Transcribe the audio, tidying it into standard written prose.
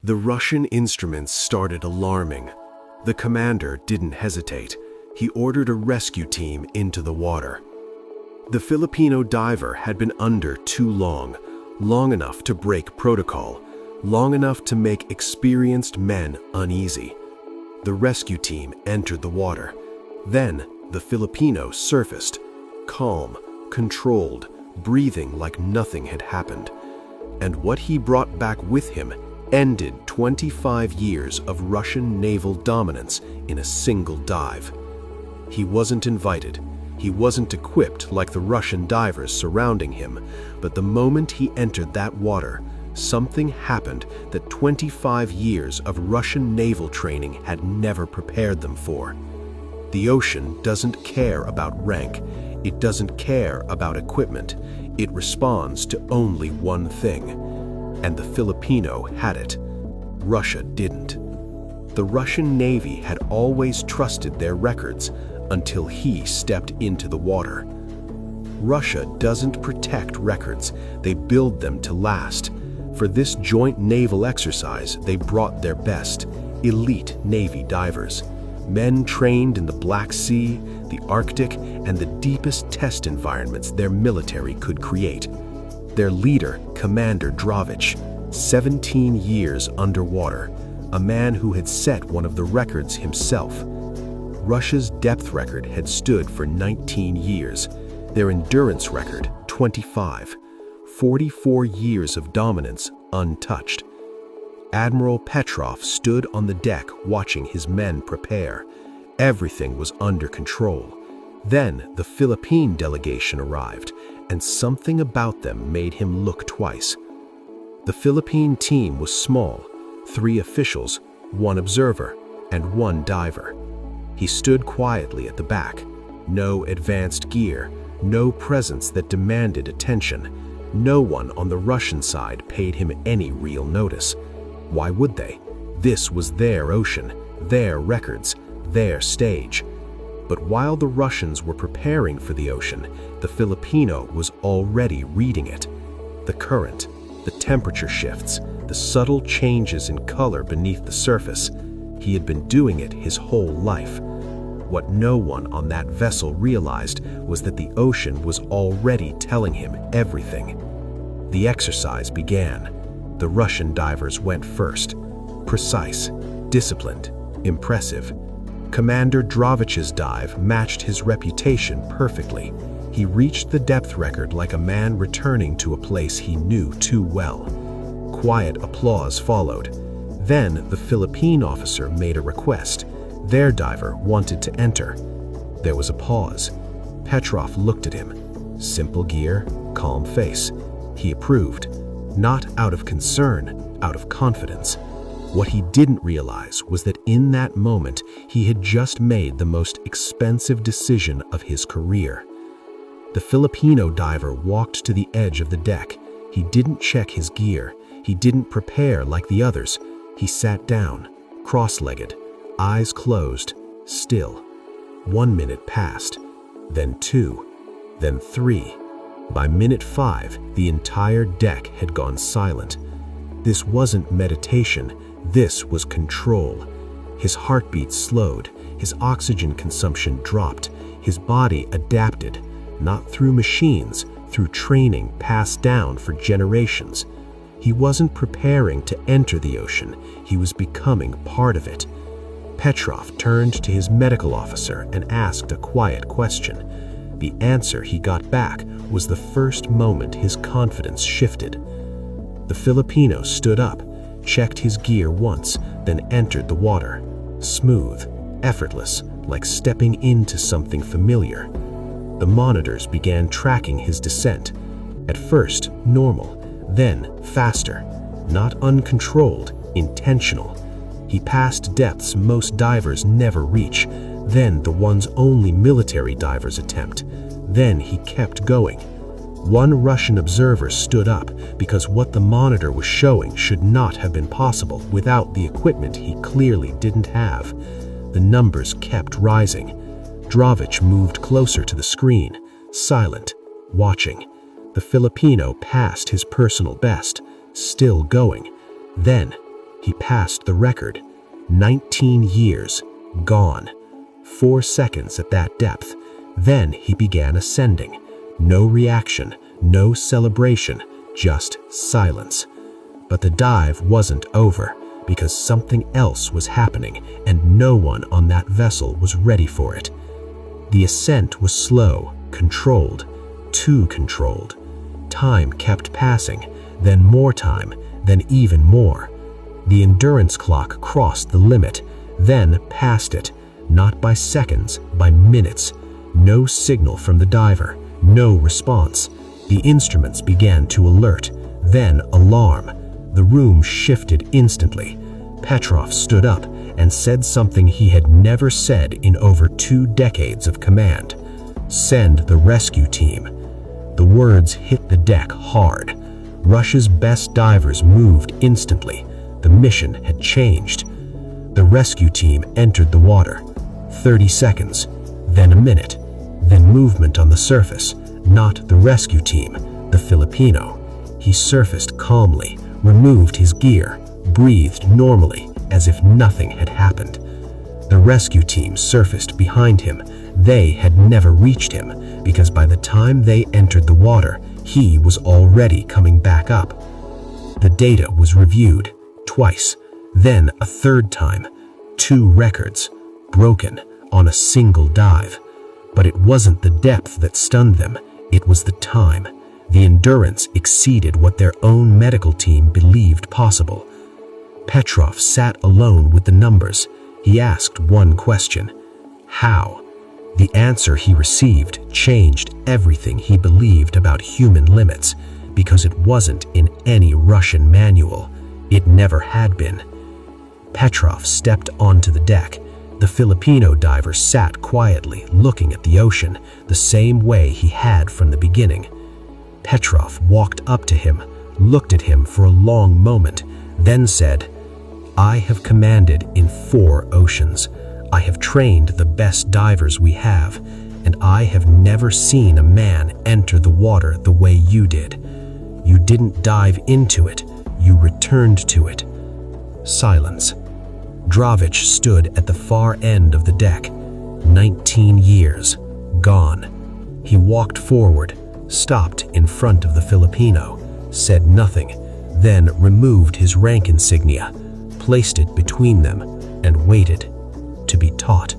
The Russian instruments started alarming. The commander didn't hesitate. He ordered a rescue team into the water. The Filipino diver had been under too long enough to break protocol, long enough to make experienced men uneasy. The rescue team entered the water. Then the Filipino surfaced, calm, controlled, breathing like nothing had happened. And what he brought back with him ended 25 years of Russian naval dominance in a single dive. He wasn't invited. He wasn't equipped like the Russian divers surrounding him, but the moment he entered that water, something happened that 25 years of Russian naval training had never prepared them for. The ocean doesn't care about rank. It doesn't care about equipment. It responds to only one thing. And the Filipino had it. Russia didn't. The Russian Navy had always trusted their records until he stepped into the water. Russia doesn't protect records, they build them to last. For this joint naval exercise, they brought their best, elite Navy divers. Men trained in the Black Sea, the Arctic, and the deepest test environments their military could create. Their leader, Commander Dravich, 17 years underwater, a man who had set one of the records himself. Russia's depth record had stood for 19 years, their endurance record 25, 44 years of dominance untouched. Admiral Petrov stood on the deck watching his men prepare. Everything was under control. Then the Philippine delegation arrived, and something about them made him look twice. The Philippine team was small, 3 officials, 1 observer, and 1 diver. He stood quietly at the back. No advanced gear, no presence that demanded attention. No one on the Russian side paid him any real notice. Why would they? This was their ocean, their records, their stage. But while the Russians were preparing for the ocean, the Filipino was already reading it. The current, the temperature shifts, the subtle changes in color beneath the surface. He had been doing it his whole life. What no one on that vessel realized was that the ocean was already telling him everything. The exercise began. The Russian divers went first. Precise, disciplined, impressive. Commander Dravich's dive matched his reputation perfectly. He reached the depth record like a man returning to a place he knew too well. Quiet applause followed. Then the Philippine officer made a request. Their diver wanted to enter. There was a pause. Petrov looked at him. Simple gear, calm face. He approved. Not out of concern, out of confidence. What he didn't realize was that in that moment, he had just made the most expensive decision of his career. The Filipino diver walked to the edge of the deck. He didn't check his gear. He didn't prepare like the others. He sat down, cross-legged, eyes closed, still. 1 minute passed, then 2, then 3. By minute 5, the entire deck had gone silent. This wasn't meditation. This was control. His heartbeat slowed, his oxygen consumption dropped, his body adapted, not through machines, through training passed down for generations. He wasn't preparing to enter the ocean, he was becoming part of it. Petrov turned to his medical officer and asked a quiet question. The answer he got back was the first moment his confidence shifted. The Filipino stood up, checked his gear once, then entered the water. Smooth, effortless, like stepping into something familiar. The monitors began tracking his descent. At first, normal, then faster. Not uncontrolled, intentional. He passed depths most divers never reach, then the ones only military divers attempt. Then he kept going. One Russian observer stood up because what the monitor was showing should not have been possible without the equipment he clearly didn't have. The numbers kept rising. Dravich moved closer to the screen, silent, watching. The Filipino passed his personal best, still going. Then, He passed the record. 19 years, gone. 4 seconds at that depth. Then he began ascending. No reaction, no celebration, just silence. But the dive wasn't over, because something else was happening, and no one on that vessel was ready for it. The ascent was slow, controlled, too controlled. Time kept passing, then more time, then even more. The endurance clock crossed the limit, then passed it, not by seconds, by minutes. No signal from the diver, no response. The instruments began to alert, then alarm. The room shifted instantly. Petrov stood up and said something he had never said in over 2 decades of command. "Send the rescue team." The words hit the deck hard. Russia's best divers moved instantly. The mission had changed. The rescue team entered the water. 30 seconds, then a minute, then movement on the surface. Not the rescue team, the Filipino. He surfaced calmly, removed his gear, breathed normally, as if nothing had happened. The rescue team surfaced behind him. They had never reached him, because by the time they entered the water, he was already coming back up. The data was reviewed twice, then a third time. 2 records, broken on a single dive. But it wasn't the depth that stunned them, it was the time. The endurance exceeded what their own medical team believed possible. Petrov sat alone with the numbers. He asked one question: how? The answer he received changed everything he believed about human limits, because it wasn't in any Russian manual. It never had been. Petrov stepped onto the deck. The Filipino diver sat quietly, looking at the ocean, the same way he had from the beginning. Petrov walked up to him, looked at him for a long moment, then said, "I have commanded in 4 oceans. I have trained the best divers we have, and I have never seen a man enter the water the way you did. You didn't dive into it, you returned to it." Silence. Dravich stood at the far end of the deck. 19 years, gone. He walked forward, stopped in front of the Filipino, said nothing, then removed his rank insignia, placed it between them, and waited to be taught.